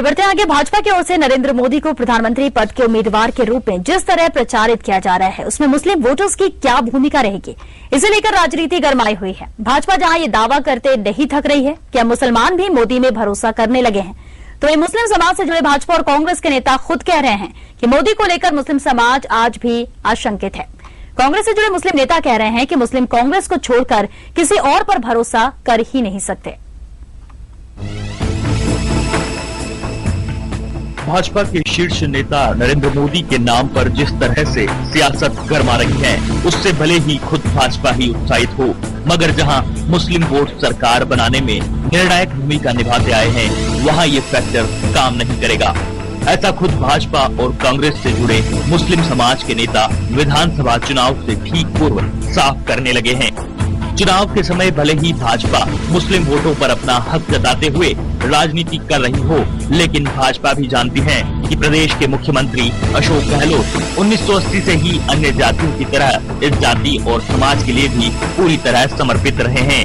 चलिए बढ़ते हैं आगे। भाजपा की ओर से नरेंद्र मोदी को प्रधानमंत्री पद के उम्मीदवार के रूप में जिस तरह प्रचारित किया जा रहा है, उसमें मुस्लिम वोटर्स की क्या भूमिका रहेगी, इसे लेकर राजनीति गरमाई हुई है। भाजपा जहां ये दावा करते नहीं थक रही है कि अब मुसलमान भी मोदी में भरोसा करने लगे हैं, तो वहीं मुस्लिम समाज से जुड़े भाजपा और कांग्रेस के नेता खुद कह रहे हैं कि मोदी को लेकर मुस्लिम समाज आज भी आशंकित है। कांग्रेस से जुड़े मुस्लिम नेता कह रहे हैं कि मुस्लिम कांग्रेस को छोड़कर किसी और पर भरोसा कर ही नहीं सकते। भाजपा के शीर्ष नेता नरेंद्र मोदी के नाम पर जिस तरह से सियासत गरमा रही है, उससे भले ही खुद भाजपा ही उत्साहित हो, मगर जहां मुस्लिम वोट सरकार बनाने में निर्णायक भूमिका निभाते आए हैं, वहां ये फैक्टर काम नहीं करेगा। ऐसा खुद भाजपा और कांग्रेस से जुड़े मुस्लिम समाज के नेता विधानसभा चुनाव से ठीक पूर्व साफ करने लगे हैं। चुनाव के समय भले ही भाजपा मुस्लिम वोटों पर अपना हक जताते हुए राजनीति कर रही हो, लेकिन भाजपा भी जानती है कि प्रदेश के मुख्यमंत्री अशोक गहलोत 1980 से ही अन्य जातियों की तरह इस जाति और समाज के लिए भी पूरी तरह समर्पित रहे हैं।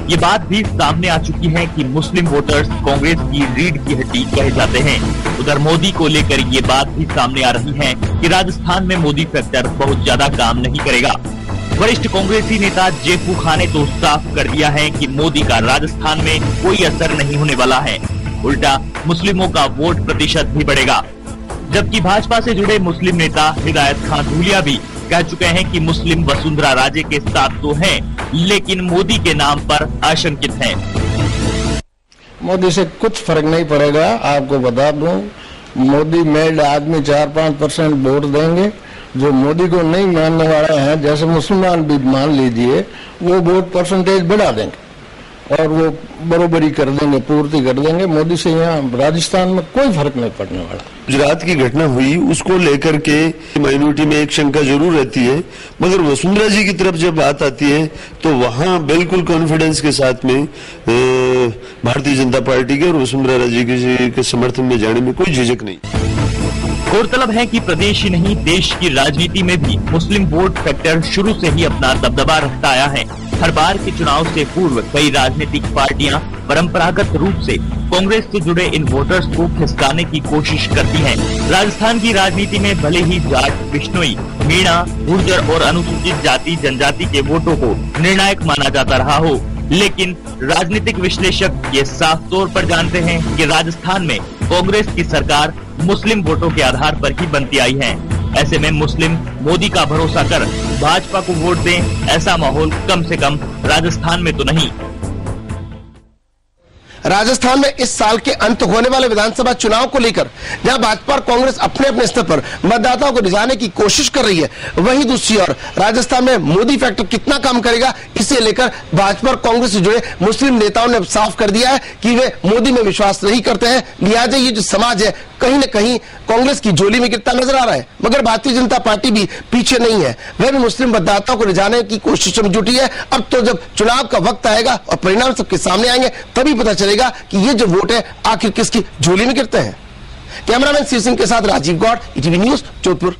ये बात भी सामने आ चुकी है कि मुस्लिम वोटर्स कांग्रेस की रीढ़ की हड्डी कहे जाते हैं। उधर मोदी को लेकर ये बात भी सामने आ रही है कि राजस्थान में मोदी फैक्टर बहुत ज्यादा काम नहीं करेगा। वरिष्ठ कांग्रेसी नेता जेपू खान ने तो साफ कर दिया है कि मोदी का राजस्थान में कोई असर नहीं होने वाला है, उल्टा मुस्लिमों का वोट प्रतिशत भी बढ़ेगा। जबकि भाजपा से जुड़े मुस्लिम नेता हिदायत खान धूलिया भी कह चुके हैं कि मुस्लिम वसुंधरा राजे के साथ तो हैं, लेकिन मोदी के नाम पर आशंकित हैं। मोदी से कुछ फर्क नहीं पड़ेगा। आपको बता दूं, मोदी मेड आदमी 4-5% वोट देंगे। जो मोदी को नहीं मानने वाला है, जैसे मुसलमान भी मान लीजिए, वो वोट परसेंटेज बढ़ा देंगे और वो बरोबरी कर देंगे, पूर्ति कर देंगे। मोदी से यहाँ राजस्थान में कोई फर्क नहीं पड़ने वाला। गुजरात की घटना हुई, उसको लेकर के माइनॉरिटी में एक शंका जरूर रहती है, मगर वसुंधरा जी की तरफ जब बात आती है तो वहां बिल्कुल कॉन्फिडेंस के साथ में भारतीय जनता पार्टी के और वसुंधरा जी के समर्थन में जाने में कोई झिझक नहीं। गौरतलब है कि प्रदेश ही नहीं देश की राजनीति में भी मुस्लिम वोट फैक्टर शुरू से ही अपना दबदबा रखता आया है। हर बार के चुनाव से पूर्व कई राजनीतिक पार्टियां परंपरागत रूप से कांग्रेस से जुड़े इन वोटर्स को खिसकाने की कोशिश करती हैं। राजस्थान की राजनीति में भले ही जाट, बिश्नोई, मीणा, गुर्जर और अनुसूचित जाति जनजाति के वोटों को निर्णायक माना जाता रहा हो, लेकिन राजनीतिक विश्लेषक ये साफ तौर पर जानते हैं कि राजस्थान में कांग्रेस की सरकार मुस्लिम वोटों के आधार पर ही बनती आई है। ऐसे में मुस्लिम मोदी का भरोसा कर भाजपा को वोट दें, ऐसा माहौल कम से कम राजस्थान में तो नहीं। राजस्थान में इस साल के अंत होने वाले विधानसभा चुनाव को लेकर जहां भाजपा और कांग्रेस अपने अपने स्तर पर मतदाताओं को रिझाने की कोशिश कर रही है, वहीं दूसरी ओर राजस्थान में मोदी फैक्टर कितना काम करेगा, इसे लेकर भाजपा और कांग्रेस से जुड़े मुस्लिम नेताओं ने साफ कर दिया है कि वे मोदी में विश्वास नहीं करते हैं। लिहाजा ये जो समाज है कहीं न कहीं कांग्रेस की झोली में गिरता नजर आ रहा है। मगर भारतीय जनता पार्टी भी पीछे नहीं है, वह भी मुस्लिम मतदाताओं को रिझाने की कोशिशों में जुटी है। अब तो जब चुनाव का वक्त आएगा और परिणाम सबके सामने आएंगे, तभी पता चलेगा कि ये जो वोट है आखिर किसकी झोली में गिरते हैं। कैमरामैन शिव सिंह के साथ राजीव गौड़, ईटीवी न्यूज, जोधपुर।